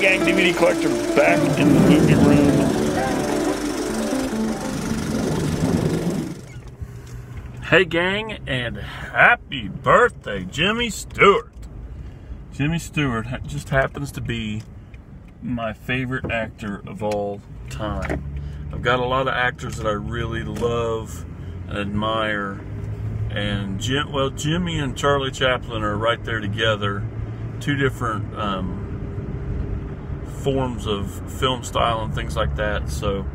Hey gang, DVD collector back in the movie room. Hey gang, and happy birthday, Jimmy Stewart. Jimmy Stewart just happens to be my favorite actor of all time. I've got a lot of actors that I really love and admire, and Jimmy and Charlie Chaplin are right there together. Two different forms of film style and things like that, so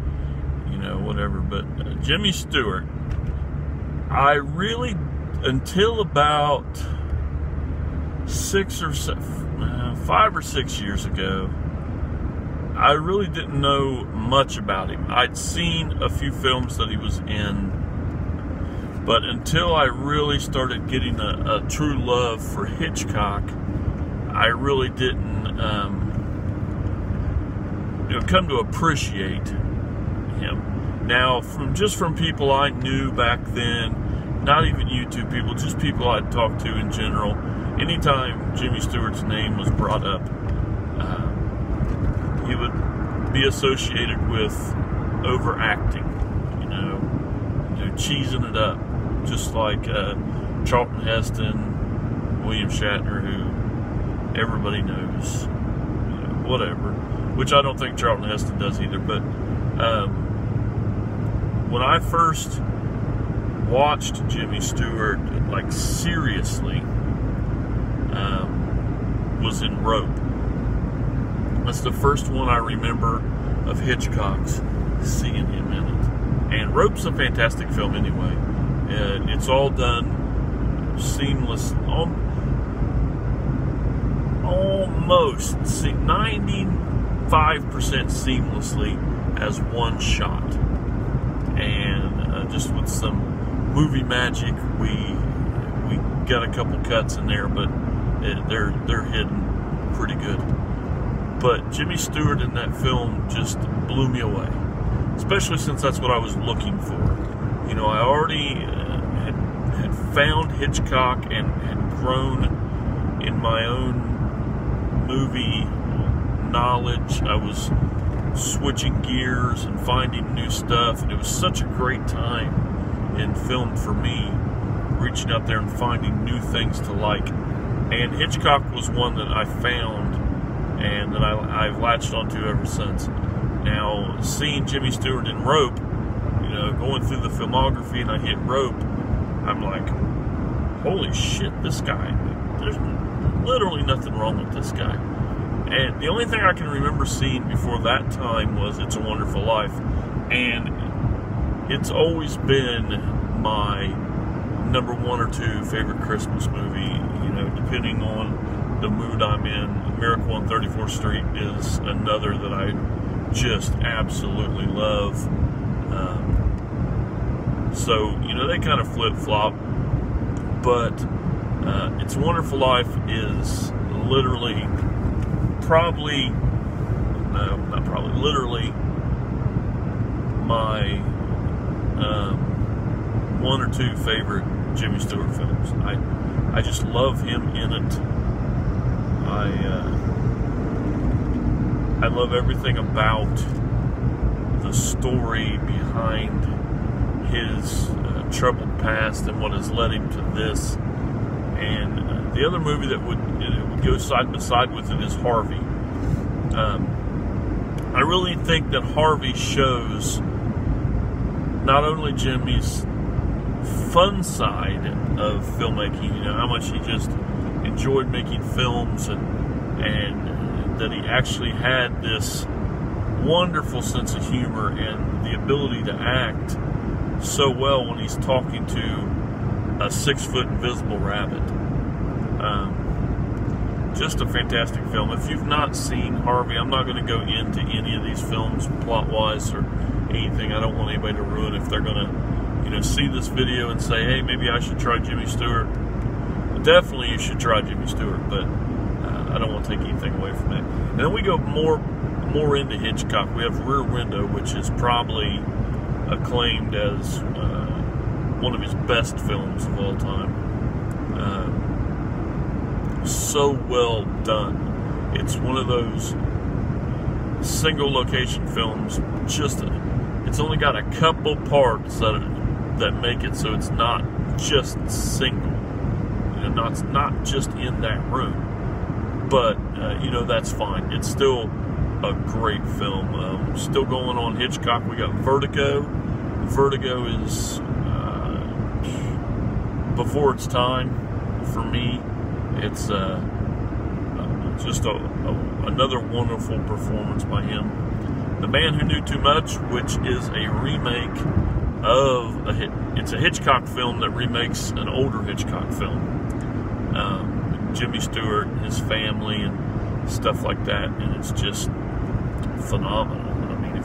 you know, whatever. But Jimmy Stewart, I really, until about 5 or 6 years ago, I really didn't know much about him. I'd seen a few films that he was in, but until I really started getting a true love for Hitchcock, I really didn't come to appreciate him. Now, from people I knew back then, not even YouTube people, just people I'd talked to in general, anytime Jimmy Stewart's name was brought up, he would be associated with overacting, cheesing it up, just like Charlton Heston, William Shatner, who everybody knows, whatever, which I don't think Charlton Heston does either. But when I first watched Jimmy Stewart, like seriously, was in Rope. That's the first one I remember of Hitchcock's seeing him in it. And Rope's a fantastic film anyway. It's all done seamless, almost 95% seamlessly as one shot. And just with some movie magic, we got a couple cuts in there, but they're hidden pretty good. But Jimmy Stewart in that film just blew me away, especially since that's what I was looking for. I already had found Hitchcock and had grown in my own movie knowledge. I was switching gears and finding new stuff, and it was such a great time in film for me, reaching out there and finding new things to like. And Hitchcock was one that I found and that I've latched onto ever since. Now, seeing Jimmy Stewart in Rope, going through the filmography, and I hit Rope, I'm like, holy shit, this guy, there's literally nothing wrong with this guy. And the only thing I can remember seeing before that time was It's a Wonderful Life, and it's always been my number 1 or 2 favorite Christmas movie, depending on the mood I'm in. Miracle on 34th Street is another that I just absolutely love. So, they kind of flip-flop, but It's a Wonderful Life is literally, literally my 1 or 2 favorite Jimmy Stewart films. I just love him in it. I love everything about the story behind his troubled past and what has led him to this. And the other movie that would go side by side with it is Harvey. I really think that Harvey shows not only Jimmy's fun side of filmmaking, how much he just enjoyed making films, and that he actually had this wonderful sense of humor and the ability to act so well when he's talking to a 6-foot invisible rabbit. Just a fantastic film. If you've not seen Harvey, I'm not going to go into any of these films plot-wise or anything. I don't want anybody to ruin if they're going to, see this video and say, hey, maybe I should try Jimmy Stewart. Definitely you should try Jimmy Stewart, but I don't want to take anything away from it. And then we go more into Hitchcock. We have Rear Window, which is probably acclaimed as one of his best films of all time. So well done. It's one of those single location films. It's only got a couple parts that make it so it's not just single, it's not just in that room. But that's fine. It's still a great film. Still going on Hitchcock. We got Vertigo. Vertigo is before its time for me. It's just another wonderful performance by him. The Man Who Knew Too Much, which is a remake of it's a Hitchcock film that remakes an older Hitchcock film. Jimmy Stewart and his family and stuff like that, and it's just phenomenal. I mean,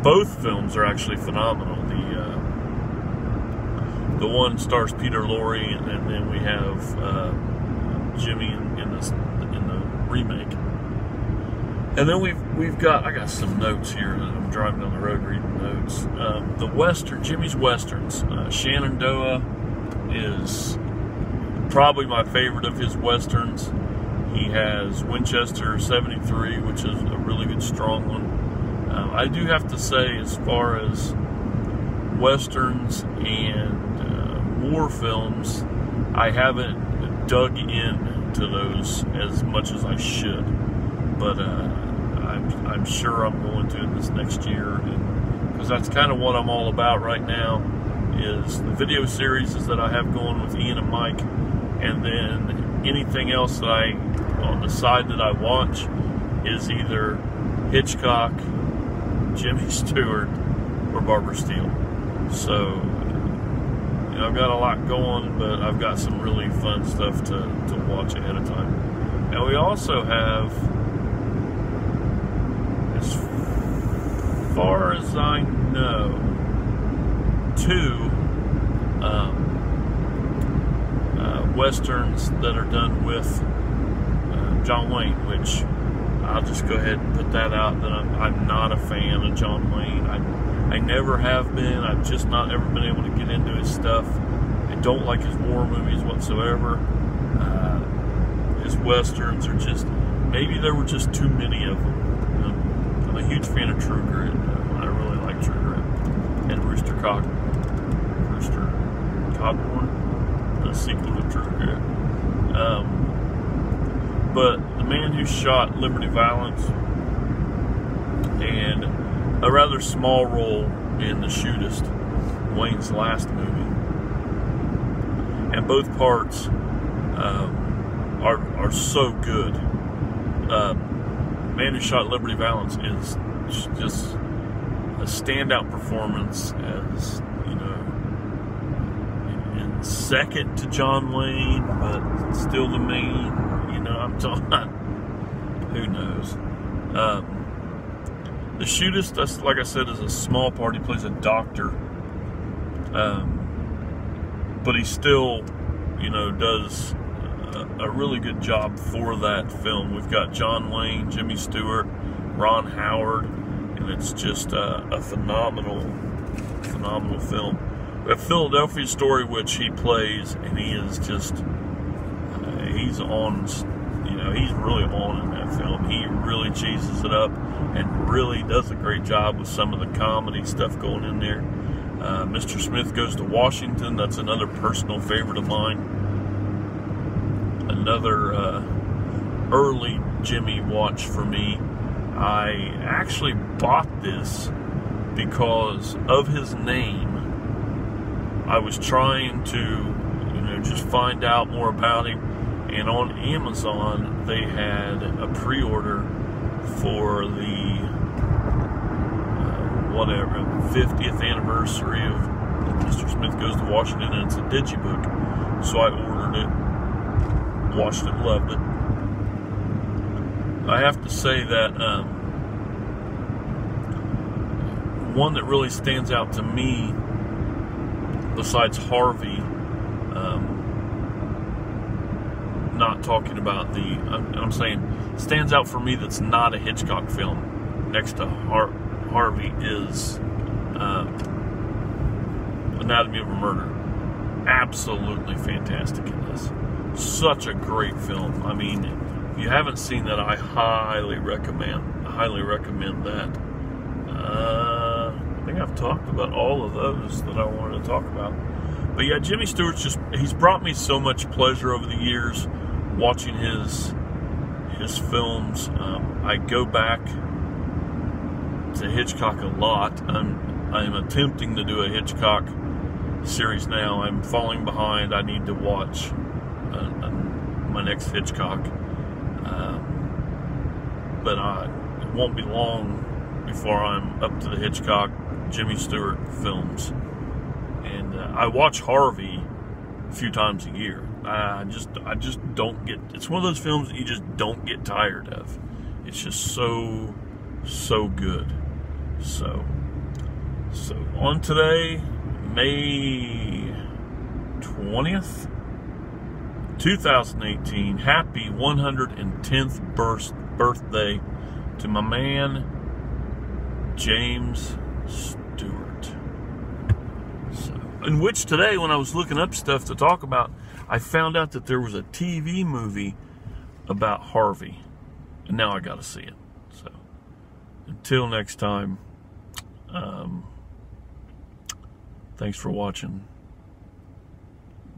both films are actually phenomenal. The one stars Peter Lorre, and then we have Jimmy in the remake. And then we've got, I got some notes here. I'm driving down the road reading notes. The Western, Jimmy's Westerns. Shenandoah is probably my favorite of his Westerns. He has Winchester 73, which is a really good, strong one. I do have to say, as far as Westerns and war films, I haven't dug into those as much as I should. But I'm sure I'm going to this next year, because that's kind of what I'm all about right now, is the video series that I have going with Ian and Mike, and then anything else that on the side that I watch is either Hitchcock, Jimmy Stewart, or Barbara Steele. So I've got a lot going, but I've got some really fun stuff to watch ahead of time. And we also have, as far as I know, 2 Westerns that are done with John Wayne, which I'll just go ahead and put that out, that I'm not a fan of John Wayne. I never have been. I've just not ever been able to get into his stuff. I don't like his war movies whatsoever. His Westerns are just, maybe there were just too many of them. I'm a huge fan of True Grit. I really like True Grit. And Rooster Cogburn, the sequel to True Grit. But The Man Who Shot Liberty Valance, and a rather small role in The Shootist, Wayne's last movie. And both parts are so good. Man Who Shot Liberty Valance is just a standout performance, as and second to John Wayne, but still the main. I'm talking. Who knows? The Shootist, that's, like I said, is a small part. He plays a doctor, but he still, does a really good job for that film. We've got John Wayne, Jimmy Stewart, Ron Howard, and it's just a phenomenal film. We have Philadelphia Story, which he plays, and he is just, he's on, he's really on in that film. He really cheeses it up and really does a great job with some of the comedy stuff going in there. Mr. Smith Goes to Washington, that's another personal favorite of mine. Another early Jimmy watch for me. I actually bought this because of his name. I was trying to, just find out more about him, and on Amazon they had a pre-order for the 50th anniversary of Mr. Smith Goes to Washington, and it's a digibook. So I ordered it, watched it, loved it. I have to say that one that really stands out to me, besides Harvey, not talking about I'm saying stands out for me that's not a Hitchcock film next to Harvey, is Anatomy of a Murder. Absolutely fantastic in this. Such a great film. I mean, if you haven't seen that, I highly recommend highly recommend that. I think I've talked about all of those that I wanted to talk about. But yeah, Jimmy Stewart's he's brought me so much pleasure over the years watching his films. I go back to Hitchcock a lot. I'm attempting to do a Hitchcock series now. I'm falling behind. I need to watch my next Hitchcock. But it won't be long before I'm up to the Hitchcock Jimmy Stewart films. And I watch Harvey a few times a year. I just don't get, it's one of those films that you just don't get tired of. It's just so good. So on today, May 20th, 2018, happy 110th birthday to my man, James Stewart. In which today, when I was looking up stuff to talk about, I found out that there was a TV movie about Harvey. And now I got to see it. So, until next time, thanks for watching.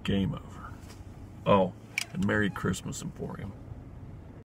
Game over. Oh, and Merry Christmas, Emporium.